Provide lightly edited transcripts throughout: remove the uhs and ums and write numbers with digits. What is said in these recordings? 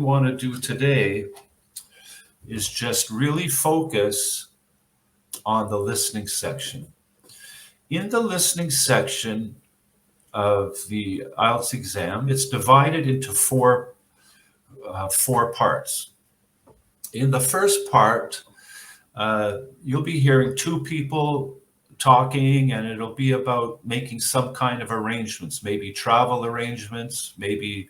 want to do today is just really focus on the listening section. In the listening section of the IELTS exam, it's divided into four parts. In the first part, you'll be hearing two people talking, and it'll be about making some kind of arrangements, maybe travel arrangements, maybe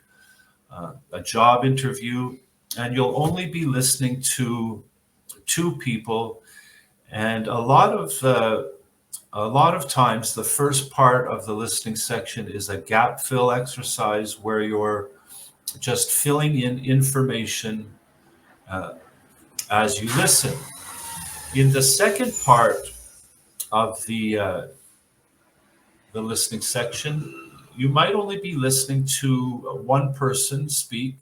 a job interview, and you'll only be listening to two people. And a lot of times, the first part of the listening section is a gap fill exercise where you're just filling in information as you listen. In the second part of the listening section, you might only be listening to one person speak,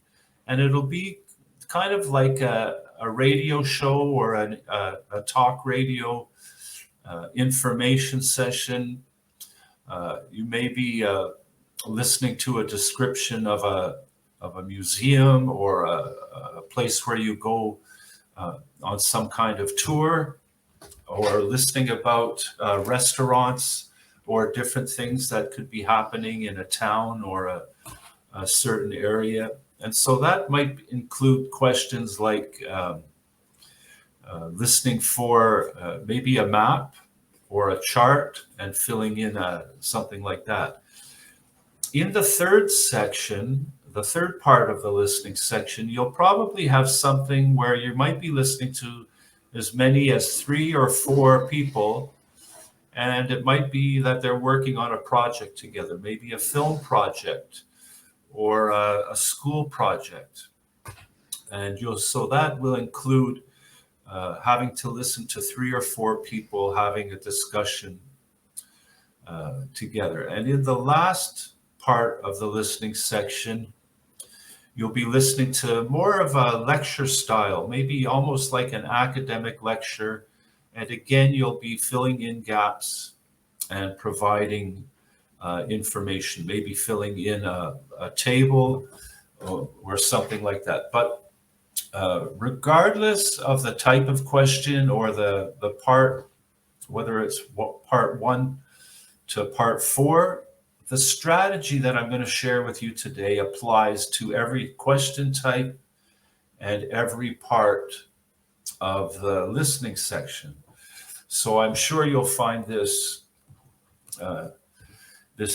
and it'll be kind of like a radio show or a talk radio information session. You may be listening to a description of a museum or a place where you go on some kind of tour, or listening about restaurants or different things that could be happening in a town or a certain area. And so that might include questions like listening for maybe a map or a chart and filling in something like that. In the third section, the third part of the listening section, you'll probably have something where you might be listening to as many as 3 or 4 people, and it might be that they're working on a project together, maybe a film project or a school project. And so that will include having to listen to 3 or 4 people having a discussion together. And in the last part of the listening section, you'll be listening to more of a lecture style, maybe almost like an academic lecture. And again, you'll be filling in gaps and providing information, maybe filling in a table or something like that. But regardless of the type of question or the part, whether it's part 1 to part 4, the strategy that I'm going to share with you today applies to every question type and every part of the listening section. So I'm sure you'll find this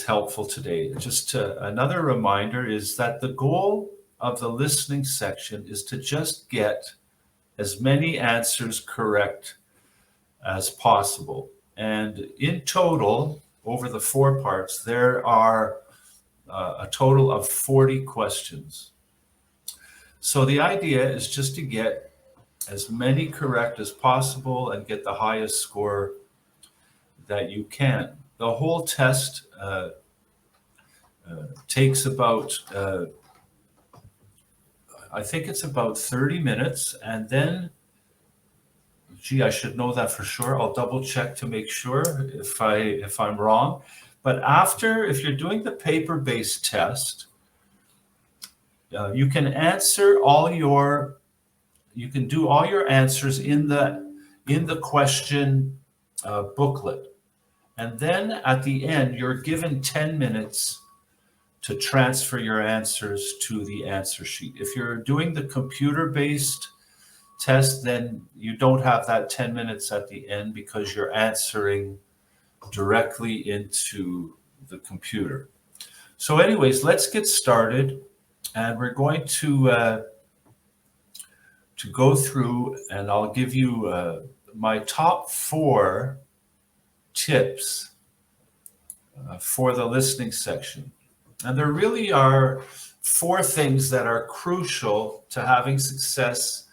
helpful today. Just another reminder is that the goal of the listening section is to just get as many answers correct as possible. And in total, over the 4 parts, there are a total of 40 questions. So the idea is just to get as many correct as possible and get the highest score that you can. The whole test takes about, I think it's about 30 minutes, and then, I should know that for sure. I'll double check to make sure if I'm wrong. But if you're doing the paper-based test, you can do all your answers in the question booklet. And then at the end, you're given 10 minutes to transfer your answers to the answer sheet. If you're doing the computer-based test, then you don't have that 10 minutes at the end because you're answering directly into the computer. So anyways, let's get started. And we're going to go through, and I'll give you my top 4 tips for the listening section. And there really are 4 things that are crucial to having success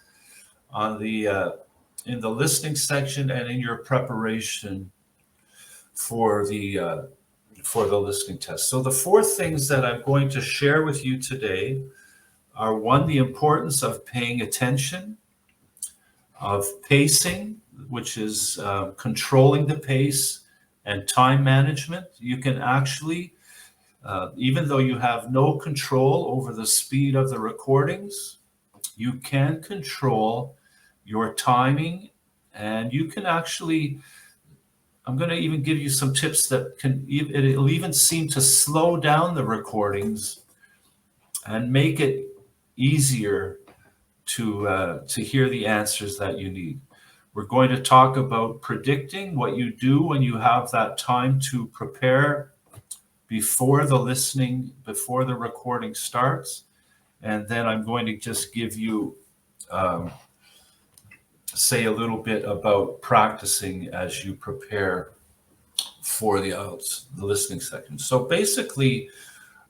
on in the listening section and in your preparation for the listening test. So the 4 things that I'm going to share with you today are: 1, the importance of paying attention, of pacing, which is controlling the pace, and time management. You can actually, even though you have no control over the speed of the recordings, you can control your timing, and you can actually, I'm going to even give you some tips that it'll even seem to slow down the recordings and make it easier to hear the answers that you need. We're going to talk about predicting, what you do when you have that time to prepare before the recording starts. And then I'm going to just give you, say a little bit about practicing as you prepare for the IELTS, the listening section. So basically,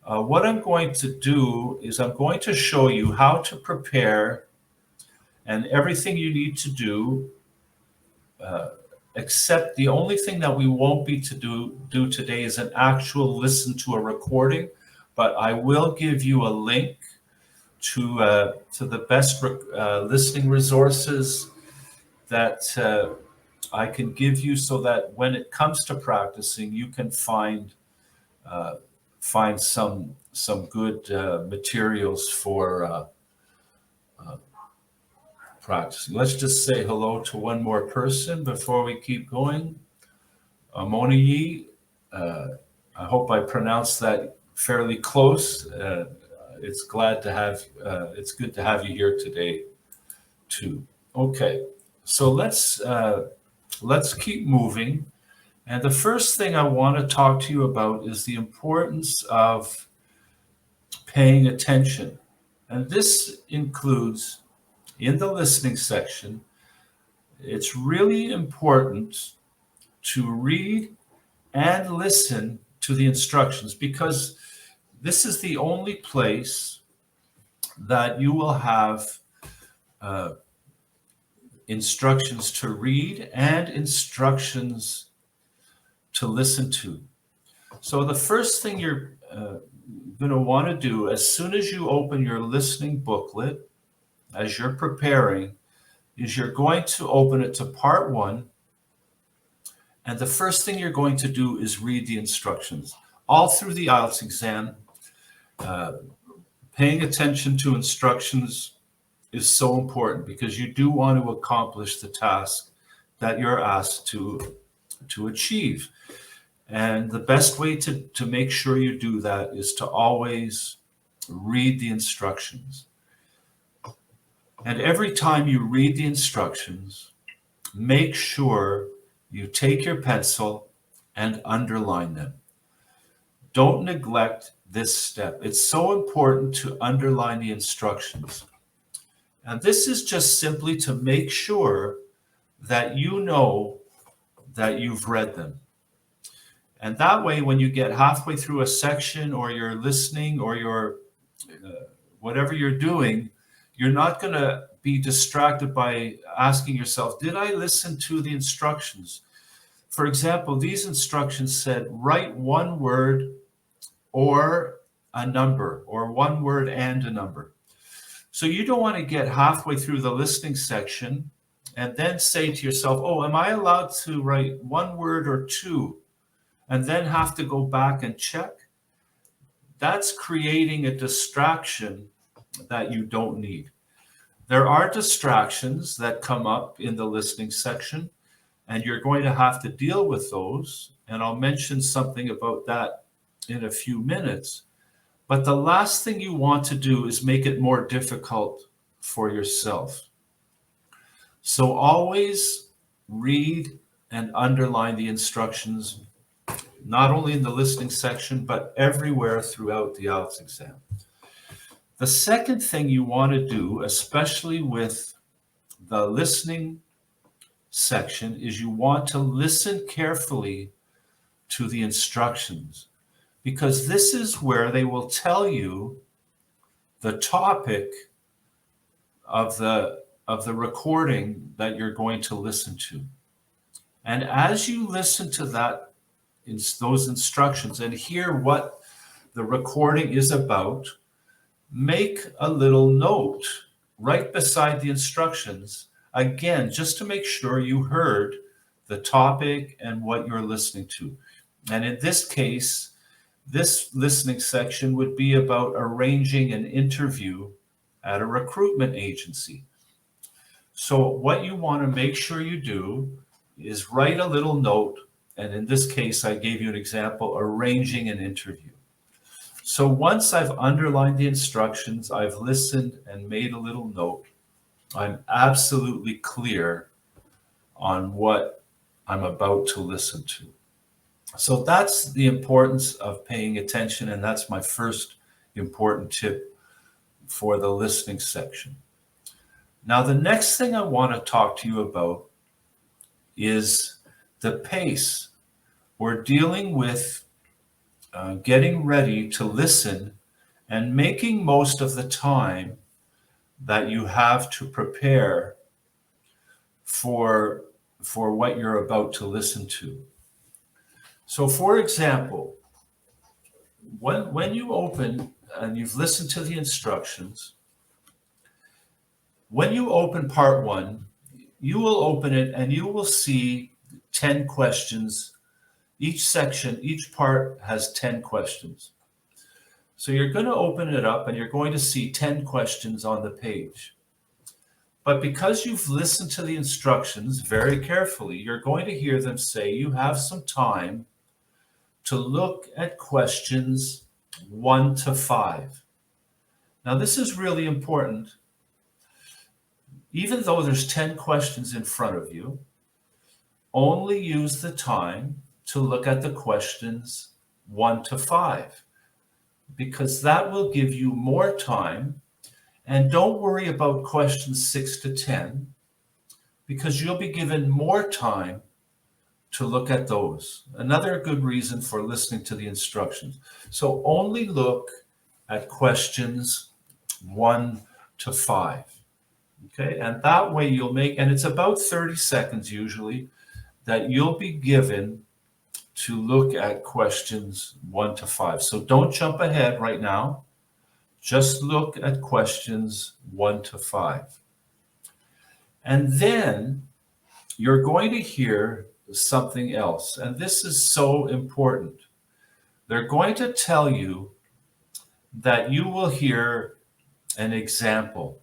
what I'm going to do is I'm going to show you how to prepare and everything you need to do, except the only thing that we won't be to do today is an actual listen to a recording, but I will give you a link to the best listening resources that I can give you, so that when it comes to practicing, you can find some good materials for practicing. Let's just say hello to one more person before we keep going. Moniyi, I hope I pronounced that fairly close. It's good to have you here today too. Okay, so let's keep moving. And the first thing I want to talk to you about is the importance of paying attention. And this includes, in the listening section, it's really important to read and listen to the instructions, because this is the only place that you will have instructions to read and instructions to listen to. So the first thing you're going to want to do as soon as you open your listening booklet, as you're preparing, is you're going to open it to part 1. And the first thing you're going to do is read the instructions. All through the IELTS exam, paying attention to instructions is so important, because you do want to accomplish the task that you're asked to achieve. And the best way to make sure you do that is to always read the instructions. And every time you read the instructions, make sure you take your pencil and underline them. Don't neglect this step. It's so important to underline the instructions. And this is just simply to make sure that you know that you've read them. And that way, when you get halfway through a section, or you're listening, or you're whatever you're doing, you're not going to be distracted by asking yourself, did I listen to the instructions? For example, these instructions said, write one word or a number, or one word and a number. So you don't want to get halfway through the listening section and then say to yourself, oh, am I allowed to write one word or two? And then have to go back and check. That's creating a distraction that you don't need. There are distractions that come up in the listening section, and you're going to have to deal with those. And I'll mention something about that in a few minutes. But the last thing you want to do is make it more difficult for yourself. So always read and underline the instructions, not only in the listening section, but everywhere throughout the IELTS exam. The second thing you want to do, especially with the listening section, is you want to listen carefully to the instructions, because this is where they will tell you the topic of the recording that you're going to listen to. And as you listen to those instructions and hear what the recording is about, make a little note right beside the instructions, again, just to make sure you heard the topic and what you're listening to. And in this case, this listening section would be about arranging an interview at a recruitment agency. So what you want to make sure you do is write a little note, and in this case, I gave you an example, arranging an interview. So once I've underlined the instructions, I've listened and made a little note, I'm absolutely clear on what I'm about to listen to. So that's the importance of paying attention, and that's my first important tip for the listening section. Now, the next thing I want to talk to you about is the pace. We're dealing with getting ready to listen and making most of the time that you have to prepare for what you're about to listen to. So, for example, when you open and you've listened to the instructions, when you open part one, you will open it and you will see 10 questions. Each section, each part has 10 questions. So you're going to open it up and you're going to see 10 questions on the page. But because you've listened to the instructions very carefully, you're going to hear them say you have some time to look at questions 1 to 5. Now, this is really important. Even though there's 10 questions in front of you, only use the time to look at the questions 1 to 5, because that will give you more time. And don't worry about questions 6 to 10, because you'll be given more time to look at those. Another good reason for listening to the instructions. So only look at questions 1 to 5. Okay, and that way you'll make, and it's about 30 seconds usually, that you'll be given to look at questions 1 to 5. So don't jump ahead right now. Just look at questions 1 to 5. And then you're going to hear something else. And this is so important. They're going to tell you that you will hear an example.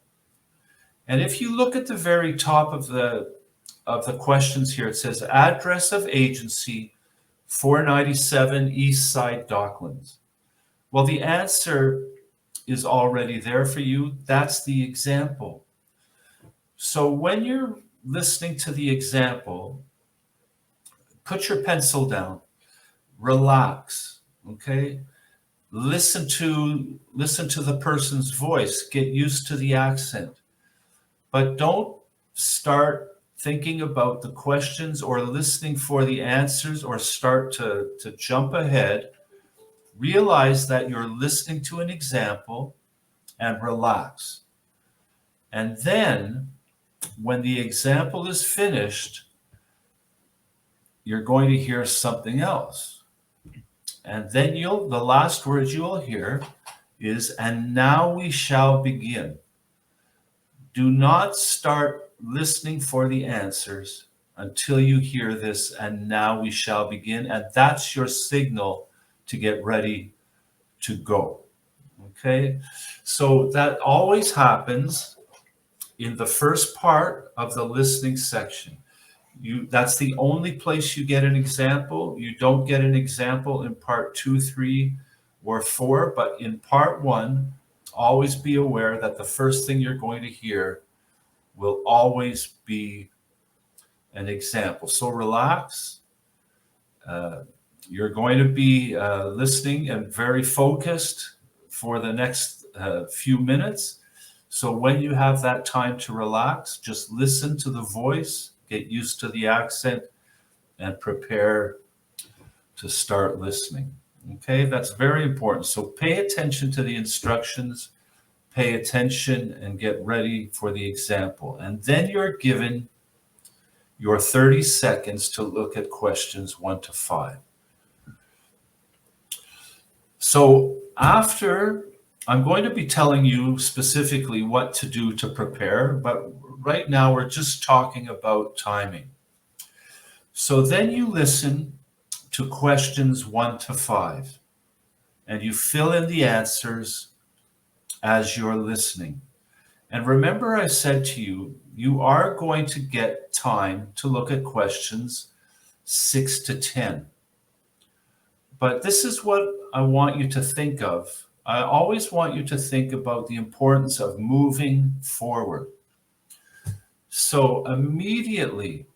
And if you look at the very top of the questions here, it says address of agency 497 East Side Docklands. Well, the answer is already there for you. That's the example. So when you're listening to the example, put your pencil down, relax, okay? Listen to the person's voice, get used to the accent. But don't start thinking about the questions or listening for the answers or start to jump ahead. Realize that you're listening to an example and relax. And then when the example is finished, you're going to hear something else. And then the last words you'll hear is, and now we shall begin. Do not start listening for the answers until you hear this, and now we shall begin. And that's your signal to get ready to go. Okay? So that always happens in the first part of the listening section. That's the only place you get an example. You don't get an example in part 2, 3, or 4, but in part 1, always be aware that the first thing you're going to hear will always be an example. So relax. You're going to be listening and very focused for the next few minutes. So when you have that time to relax, just listen to the voice, get used to the accent, and prepare to start listening. Okay, that's very important. So pay attention to the instructions, pay attention, and get ready for the example. And then you're given your 30 seconds to look at questions 1 to 5. So after, I'm going to be telling you specifically what to do to prepare, but right now we're just talking about timing. So then you listen to questions 1 to 5, and you fill in the answers as you're listening. And remember, I said to you, you are going to get time to look at questions 6 to 10. But this is what I want you to think of. I always want you to think about the importance of moving forward. So immediately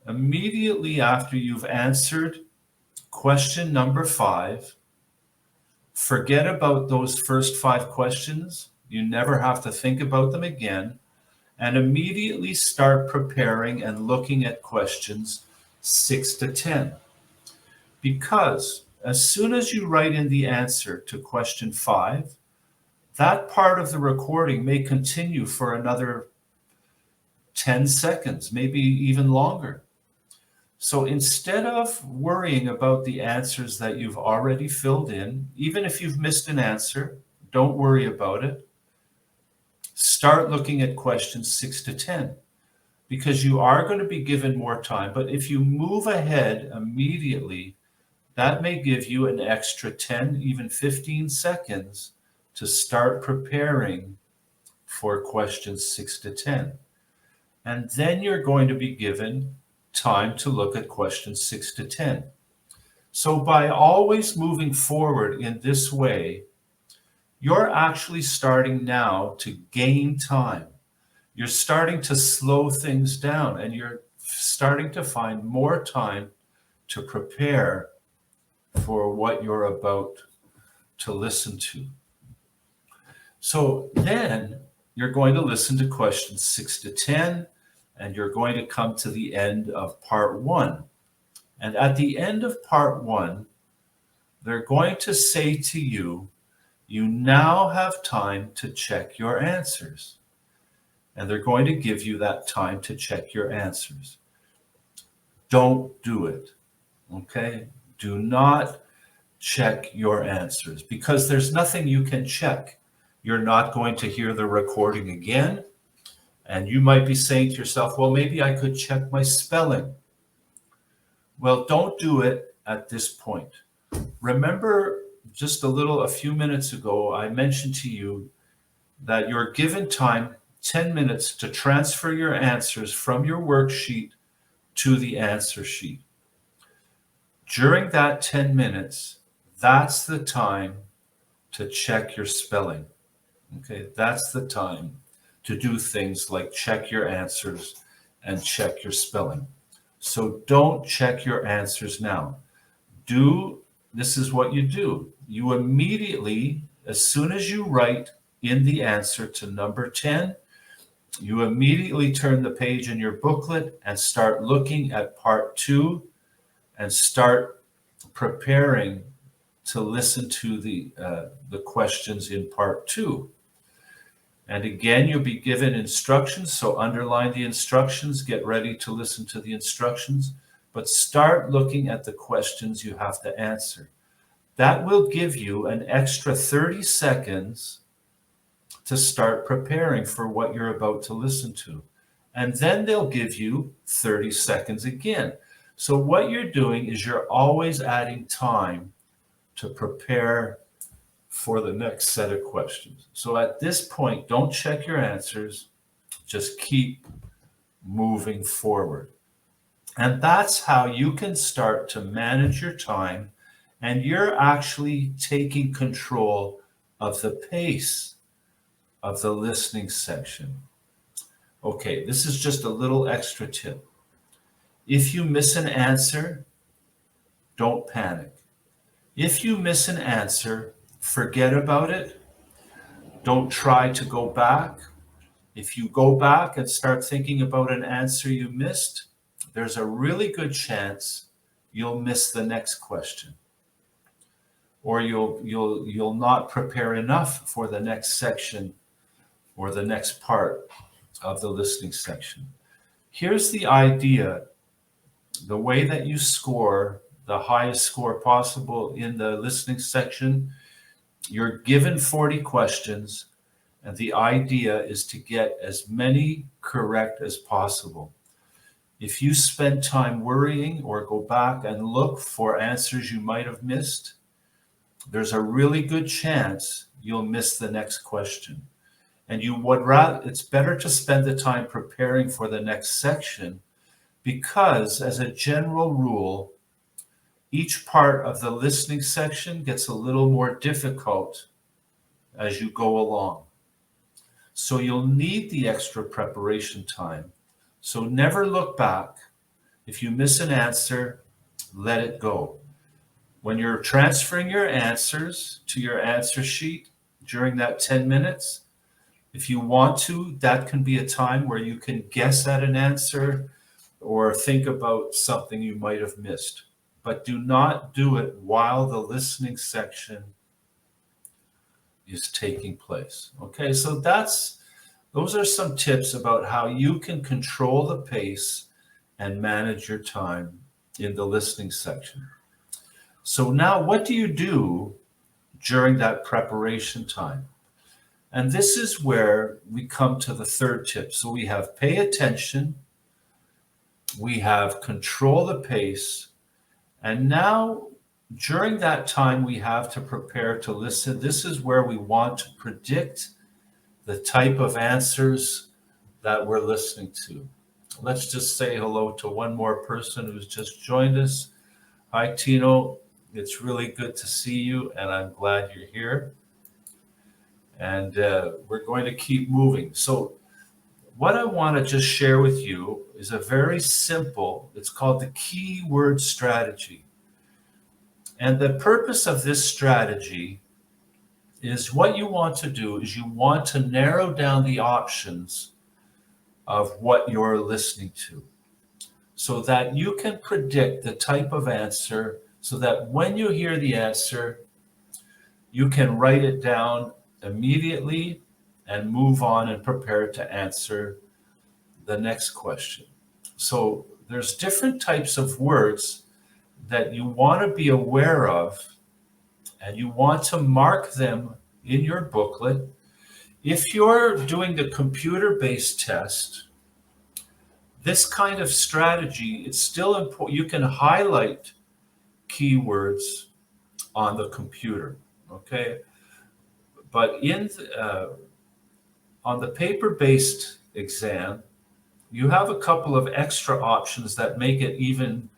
after you've answered question number 5, forget about those first 5 questions. You never have to think about them again. And immediately start preparing and looking at questions 6 to 10. Because as soon as you write in the answer to question 5, that part of the recording may continue for another 10 seconds, maybe even longer. So instead of worrying about the answers that you've already filled in, even if you've missed an answer, don't worry about it. Start looking at questions 6 to 10, because you are going to be given more time. But if you move ahead immediately, that may give you an extra 10, even 15 seconds to start preparing for questions 6 to 10. And then you're going to be given time to look at questions 6 to 10. So by always moving forward in this way, you're actually starting now to gain time. You're starting to slow things down, and you're starting to find more time to prepare for what you're about to listen to. So then you're going to listen to questions 6 to 10, and you're going to come to the end of part 1. And at the end of part 1, they're going to say to you, you now have time to check your answers. And they're going to give you that time to check your answers. Don't do it, okay? Do not check your answers, because there's nothing you can check. You're not going to hear the recording again. And you might be saying to yourself, well, maybe I could check my spelling. Well, don't do it at this point. Remember, just a few minutes ago, I mentioned to you that you're given time, 10 minutes, to transfer your answers from your worksheet to the answer sheet. During that 10 minutes, that's the time to check your spelling. Okay, that's the time to do things like check your answers and check your spelling. So don't check your answers now. This is what you do. You immediately, as soon as you write in the answer to number 10, you immediately turn the page in your booklet and start looking at part 2 and start preparing to listen to the questions in part 2. And again, you'll be given instructions, so underline the instructions, get ready to listen to the instructions, but start looking at the questions you have to answer. That will give you an extra 30 seconds to start preparing for what you're about to listen to. And then they'll give you 30 seconds again. So what you're doing is you're always adding time to prepare for the next set of questions. So at this point, don't check your answers, just keep moving forward. And that's how you can start to manage your time, and you're actually taking control of the pace of the listening section. Okay, this is just a little extra tip. If you miss an answer, don't panic. If you miss an answer, forget about it. Don't try to go back. If you go back and start thinking about an answer you missed, there's a really good chance you'll miss the next question, or you'll not prepare enough for the next section or the next part of the listening section. Here's the idea. The way that you score the highest score possible in the listening section, you're given 40 questions, and the idea is to get as many correct as possible. If you spend time worrying or go back and look for answers you might have missed, there's a really good chance you'll miss the next question. and you would rather, it's better to spend the time preparing for the next section, because as a general rule, each part of the listening section gets a little more difficult as you go along. So you'll need the extra preparation time. So never look back. If you miss an answer, let it go. When you're transferring your answers to your answer sheet during that 10 minutes, if you want to, that can be a time where you can guess at an answer or think about something you might have missed. But do not do it while the listening section is taking place. Okay, so those are some tips about how you can control the pace and manage your time in the listening section. So now what do you do during that preparation time? And this is where we come to the third tip. So we have pay attention, we have control the pace, and now during that time we have to prepare to listen. This is where we want to predict the type of answers that we're listening to. Let's just say hello to one more person who's just joined us. Hi, Tino. It's really good to see you, and I'm glad you're here. And we're going to keep moving. So what I want to just share with you is a very simple, it's called the keyword strategy. And the purpose of this strategy is, what you want to do is you want to narrow down the options of what you're listening to so that you can predict the type of answer, so that when you hear the answer, you can write it down immediately and move on and prepare to answer the next question. So there's different types of words that you want to be aware of, and you want to mark them in your booklet. If you're doing the computer-based test, this kind of strategy, it's still important. You can highlight keywords on the computer, okay? But on the paper-based exam, you have a couple of extra options that make it even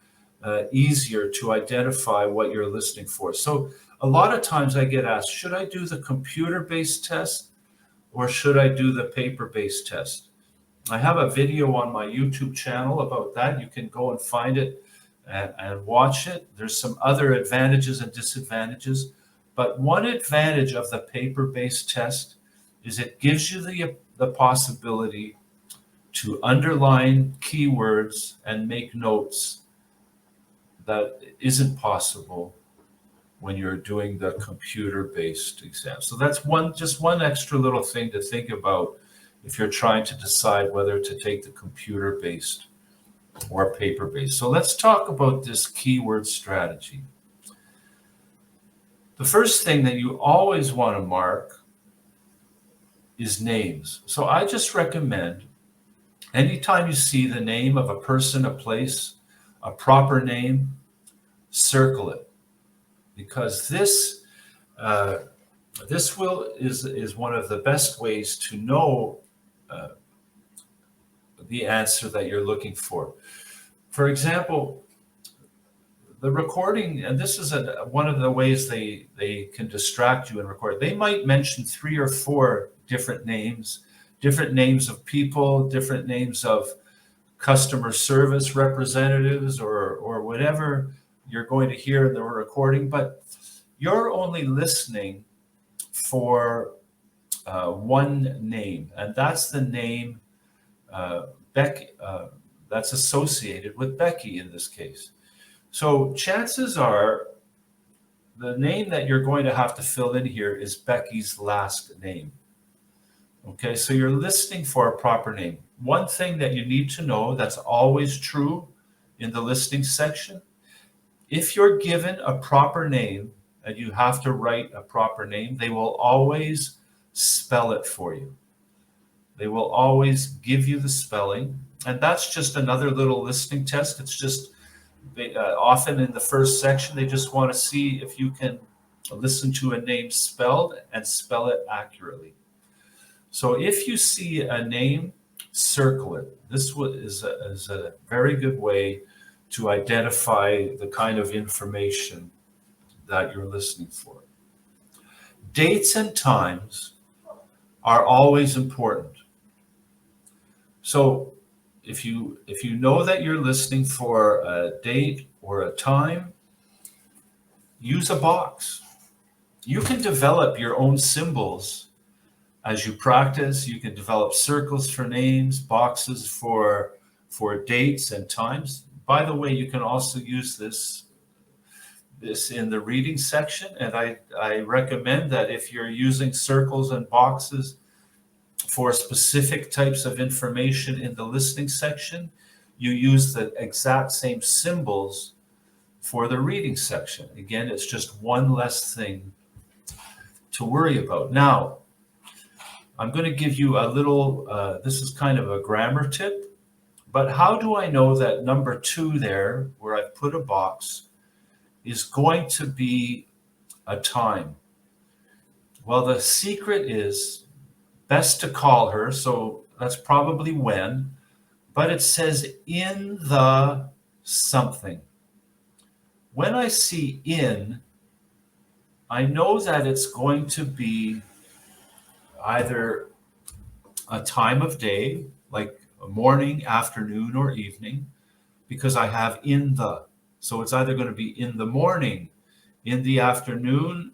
easier to identify what you're listening for. So a lot of times I get asked, should I do the computer-based test or should I do the paper-based test? I have a video on my YouTube channel about that. You can go and find it and watch it. There's some other advantages and disadvantages. But one advantage of the paper-based test is it gives you the possibility to underline keywords and make notes that isn't possible when you're doing the computer-based exam. So that's just one extra little thing to think about if you're trying to decide whether to take the computer-based or paper-based. So let's talk about this keyword strategy. The first thing that you always want to mark is names. So I just recommend, anytime you see the name of a person, a place, a proper name, circle it, because this is one of the best ways to know the answer that you're looking for. For example, the recording, and this is one of the ways they can distract you in recording. They might mention 3 or 4 different names of people, different names of customer service representatives, or whatever you're going to hear in the recording, but you're only listening for one name, and that's the name Becky, that's associated with Becky in this case. So chances are the name that you're going to have to fill in here is Becky's last name. Okay, so you're listening for a proper name. One thing that you need to know that's always true in the listening section, if you're given a proper name and you have to write a proper name, they will always spell it for you. They will always give you the spelling. And that's just another little listening test. It's just often in the first section, they just want to see if you can listen to a name spelled and spell it accurately. So if you see a name, circle it. This is a very good way to identify the kind of information that you're listening for. Dates and times are always important. So if you know that you're listening for a date or a time, use a box. You can develop your own symbols as you practice. You can develop circles for names, boxes for dates and times. By the way, you can also use this in the reading section, and I recommend that if you're using circles and boxes for specific types of information in the listening section, you use the exact same symbols for the reading section. Again, it's just one less thing to worry about. Now, I'm going to give you a little, this is kind of a grammar tip, but how do I know that number 2 there, where I've put a box, is going to be a time? Well, the secret is best to call her, so that's probably when, but it says in the something. When I see in, I know that it's going to be either a time of day, like morning, afternoon, or evening, because I have in the. So it's either going to be in the morning, in the afternoon,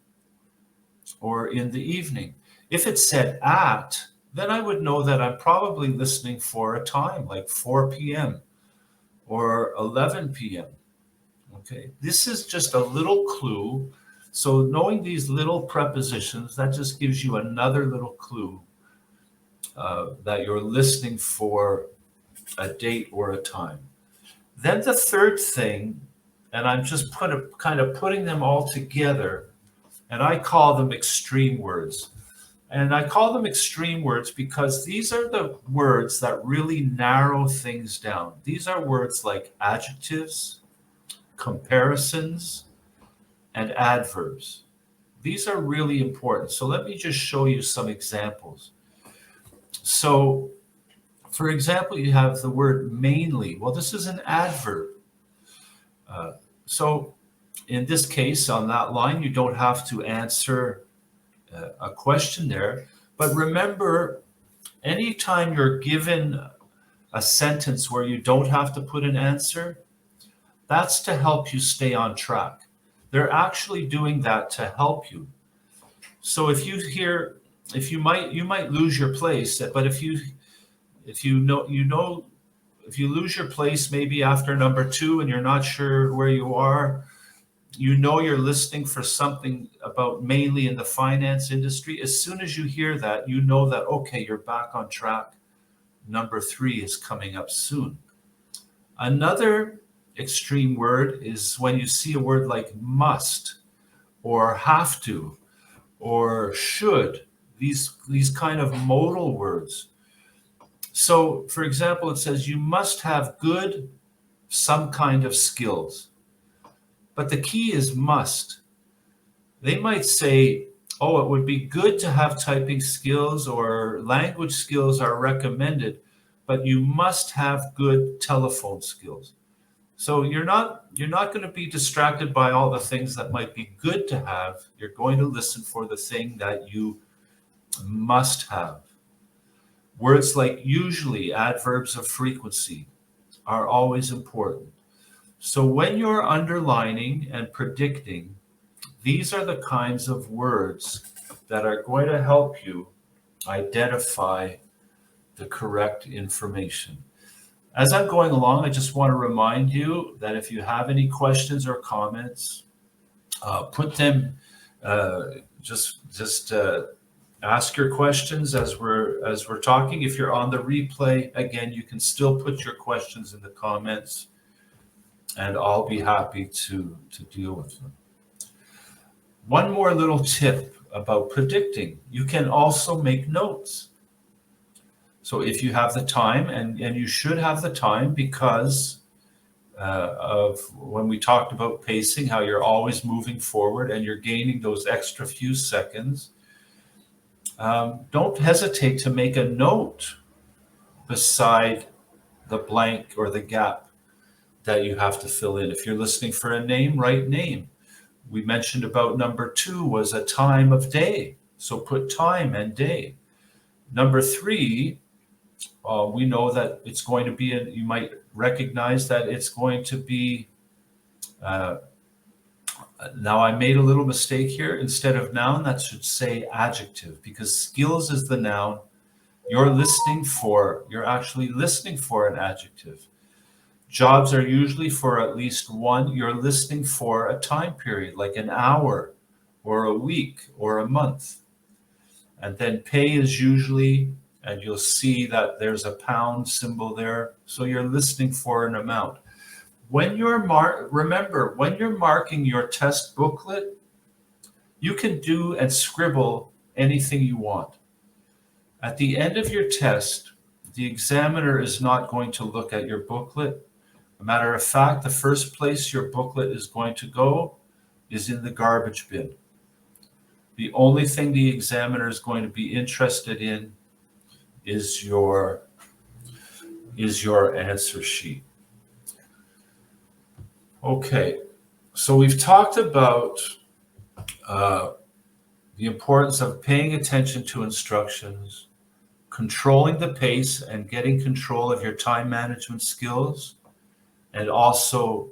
or in the evening. If it said at, then I would know that I'm probably listening for a time, like 4 p.m. or 11 p.m. Okay, this is just a little clue. So knowing these little prepositions, that just gives you another little clue that you're listening for a date or a time. Then the third thing, and I'm just kind of putting them all together, and I call them extreme words. And I call them extreme words because these are the words that really narrow things down. These are words like adjectives, comparisons, and adverbs. These are really important. So let me just show you some examples. So, for example, you have the word mainly. Well, this is an adverb. So in this case, on that line, you don't have to answer a question there. But remember, anytime you're given a sentence where you don't have to put an answer, that's to help you stay on track. They're actually doing that to help you. So if you hear, you might lose your place, but if you lose your place maybe after number 2 and you're not sure where you are, you're listening for something about mainly in the finance industry. As soon as you hear that, you know that, okay, you're back on track. Number 3 is coming up soon. Another extreme word is when you see a word like must or have to or should, these kind of modal words. So, for example, it says you must have good some kind of skills. But the key is must. They might say, oh, it would be good to have typing skills or language skills are recommended, but you must have good telephone skills. So you're not going to be distracted by all the things that might be good to have. You're going to listen for the thing that you must have. Words like usually, adverbs of frequency, are always important. So when you're underlining and predicting, these are the kinds of words that are going to help you identify the correct information. As I'm going along, I just want to remind you that if you have any questions or comments, put them, just ask your questions as we're talking. If you're on the replay, again, you can still put your questions in the comments, and I'll be happy to deal with them. One more little tip about predicting. You can also make notes. So if you have the time, and you should have the time because of when we talked about pacing, how you're always moving forward and you're gaining those extra few seconds. don't hesitate to make a note beside the blank or the gap that you have to fill in. If you're listening for a name, write name. We mentioned about number 2 was a time of day. So put time and day. Number 3, we know that it's going to be, you might recognize that it's going to be, now I made a little mistake here. Instead of noun, that should say adjective, because skills is the noun. You're actually listening for an adjective. Jobs are usually for at least one. You're listening for a time period, like an hour or a week or a month. And then pay is usually, and you'll see that there's a pound symbol there. So you're listening for an amount. Remember, when you're marking your test booklet, you can do and scribble anything you want. At the end of your test, the examiner is not going to look at your booklet. A matter of fact, the first place your booklet is going to go is in the garbage bin. The only thing the examiner is going to be interested in is your answer sheet. Okay, so we've talked about the importance of paying attention to instructions, controlling the pace and getting control of your time management skills, and also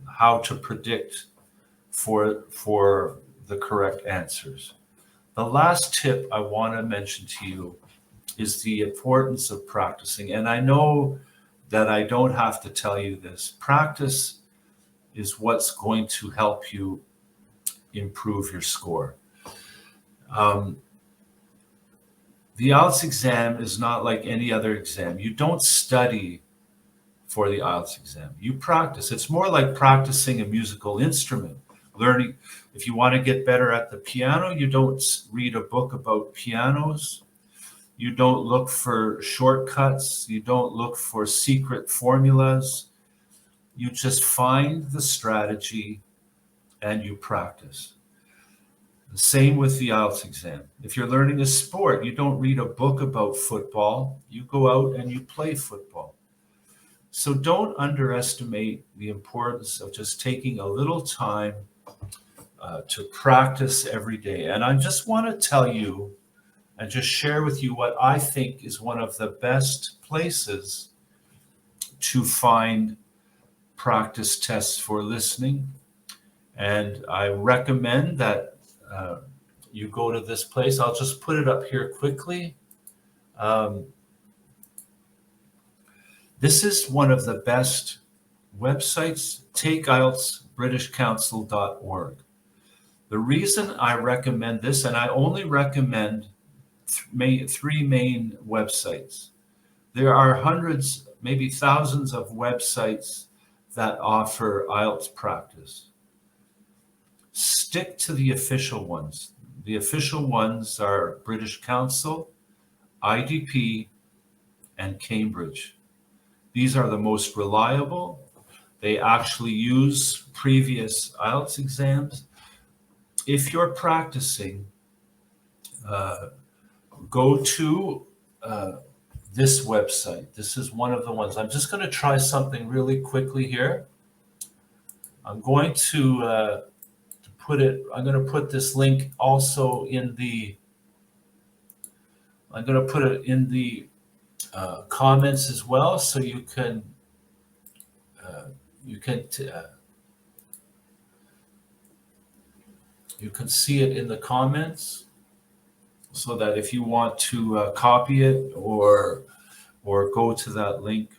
how to predict for the correct answers. The last tip I want to mention to you is the importance of practicing. And I know that I don't have to tell you this. Practice is what's going to help you improve your score. The IELTS exam is not like any other exam. You don't study for the IELTS exam. You practice. It's more like practicing a musical instrument. Learning, if you want to get better at the piano, you don't read a book about pianos. You don't look for shortcuts. You don't look for secret formulas. You just find the strategy and you practice. The same with the IELTS exam. If you're learning a sport, you don't read a book about football. You go out and you play football. So don't underestimate the importance of just taking a little time to practice every day. And I just want to tell you and just share with you what I think is one of the best places to find practice tests for listening. And I recommend that you go to this place. I'll just put it up here quickly. This is one of the best websites, takeieltsbritishcouncil.org. The reason I recommend this, and I only recommend three main websites. There are hundreds, maybe thousands of websites that offer IELTS practice. Stick to the official ones. The official ones are British Council, IDP, and Cambridge. These are the most reliable. They actually use previous IELTS exams. If you're practicing, go to this website. This is one of the ones. I'm just going to try something really quickly here. I'm going to I'm going to put this link also in the, I'm going to put it in the comments as well, so you can see it in the comments, so that if you want to copy it or go to that link,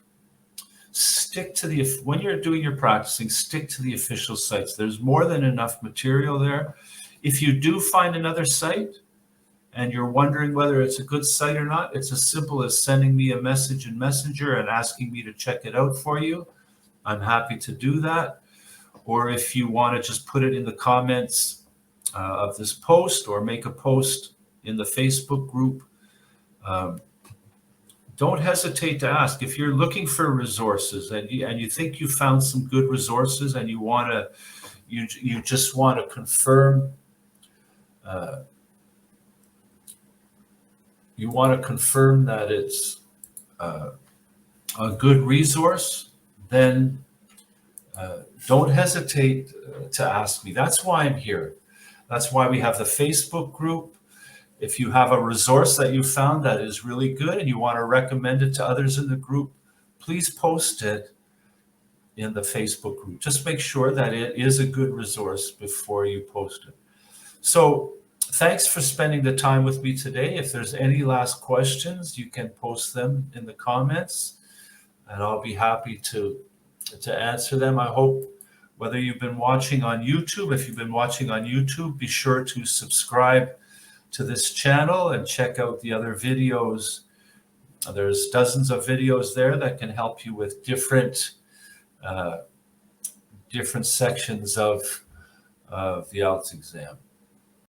stick to when you're doing your practicing, stick to the official sites. There's more than enough material there. If you do find another site and you're wondering whether it's a good site or not, it's as simple as sending me a message in Messenger and asking me to check it out for you. I'm happy to do that. Or if you want to just put it in the comments of this post, or make a post in the Facebook group, don't hesitate to ask. If you're looking for resources and you think you found some good resources and you just want to confirm you want to confirm that it's a good resource, then don't hesitate to ask me. That's why I'm here. That's why we have the Facebook group. If you have a resource that you found that is really good and you want to recommend it to others in the group, please post it in the Facebook group. Just make sure that it is a good resource before you post it. So thanks for spending the time with me today. If there's any last questions, you can post them in the comments and I'll be happy to answer them. I hope whether you've been watching on YouTube, if you've been watching on YouTube, be sure to subscribe to this channel and check out the other videos. There's dozens of videos there that can help you with different sections of the IELTS exam.